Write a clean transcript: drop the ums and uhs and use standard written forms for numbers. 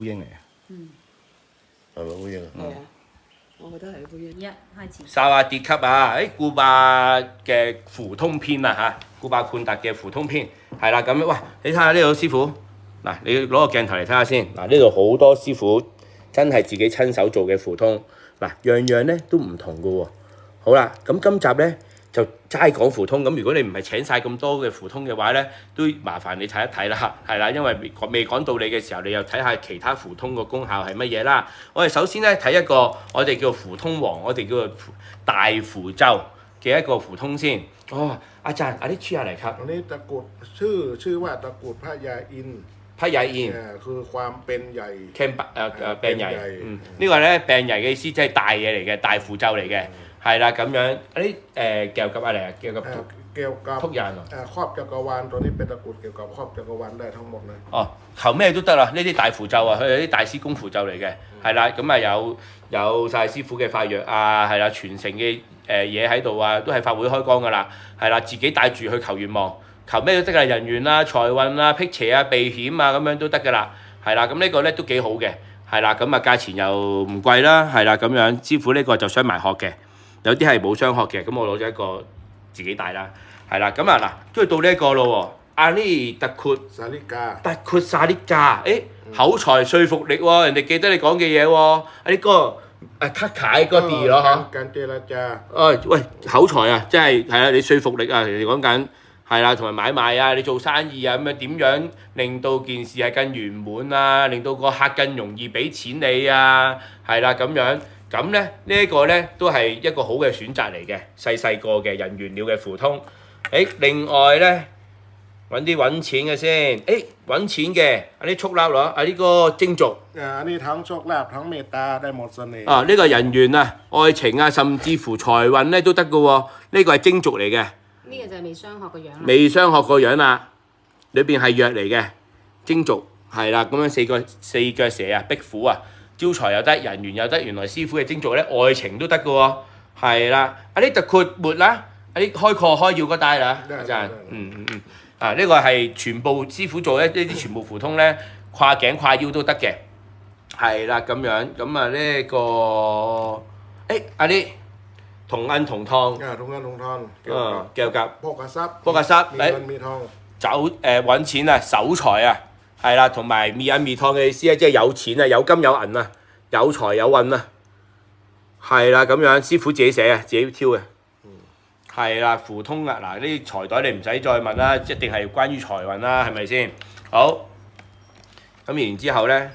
烏蠅嚟嘅。係咪烏蠅啊？係啊，我覺得係烏蠅。一開始。沙瓦迪級啊！古巴嘅符通篇啊嚇，古巴冠特嘅符通篇係啦咁樣。哇！你睇下呢度師傅，嗱你攞個鏡頭嚟睇下先。嗱呢度好多師傅真係自己親手做嘅符通，嗱樣樣咧都唔同嘅喎。好啦，咁今集咧就齋講符通。咁如果你唔係請晒咁多嘅符通嘅話咧，都麻煩你睇一睇啦，係啦，因為未講到你嘅時候，你又睇下其他符通個功效係乜嘢啦。我哋首先咧睇一個我哋叫符通王，我哋叫做大符咒嘅一個符通先。哦，อาจารย์อันนี้ชื่ออะไรครับ อันนี้ตะกรุดชื่อว่าตะกรุดพระยาอินทร์ พระยาอินทร์ คือความเป็นใหญ่ 病曳，嗯呢個咧病曳嘅意思即係大嘢嚟嘅，大符咒嚟嘅，係啦咁樣。啲เกี่ยวกับอะไร啊？เกี่ยวกับ เกี่ยวกับ ทุกอย่างเหรอ ครอบจักรวาลตัวนี้เป็นตะกรุดเกี่ยวกับครอบจักรวาลได้ทั้งหมดเลย 哦，求咩都得啦，呢啲大符咒啊，佢係啲大師公符咒嚟嘅，係啦，咁啊有晒師傅嘅法藥啊，係啦，傳承嘅嘢喺度啊，都係法會開光噶啦，係啦，自己帶住去求願望，求咩都得噶，人緣啊、財運啊、辟邪啊、避險啊咁樣都得噶啦，係啦，咁呢個咧都幾好嘅，係啦，咁啊價錢又唔貴啦，係啦，咁樣師傅呢個就雙埋殼嘅，有啲係冇雙殼嘅，咁我攞咗一個自己帶啦，係啦，咁啊嗱，跟住到呢一個咯喎。阿呢特括 สาลิกา 特括沙啲價，口才說服力喎，人哋記得你講嘅嘢喎。啊呢個卡卡嗰啲咯嗬。การเจรจา 喂，口才啊，即係係啦，你說服力啊，人哋講緊係啦，同埋買賣啊，你做生意啊，咁樣點樣令到件事係更圓滿啊，令到個客更容易俾錢你啊，係啦咁樣。咁咧呢一個咧都係一個好嘅選擇嚟嘅，細個嘅人緣了嘅符通。另外咧。揾啲揾錢嘅先，揾錢嘅，啲速粒咯，呢個精族。อันนี้ทั้งโชคลาภทั้งเมตตาได้หมดเสน่ห์ 啊，呢個人緣啊、愛情啊，甚至乎財運咧都得嘅喎，呢個係精族嚟嘅。呢個就係未雙學個樣啦。未雙學個樣啦，裏邊係藥嚟嘅，精族係啦，咁樣四腳蛇啊，壁虎啊，招財又得，人緣又得，原來師傅嘅精族咧愛情都得嘅喎，係啦，啲特括末啦，啲開課開要嗰帶啦，阿陣，啊！呢個係全部師傅做呢啲全部符通咧，跨頸跨腰都得嘅，係啦咁樣。咁啊呢個阿啲同銀同湯，ทุกเงินทุกทอง เกี่ยวกับ พวกกระซับ พวกกระซับ มีเงินมีทอง 揾錢啊、守財啊，係啦，同埋มี銀มี湯嘅意思咧，即係有錢啊、有金有銀啊、有財有運啊，係啦咁樣。師傅自己寫啊，自己挑嘅。係啦，符通啊，嗱呢啲財袋你唔使再問啦，一定係關於財運啦，係咪先？好，咁然之後咧。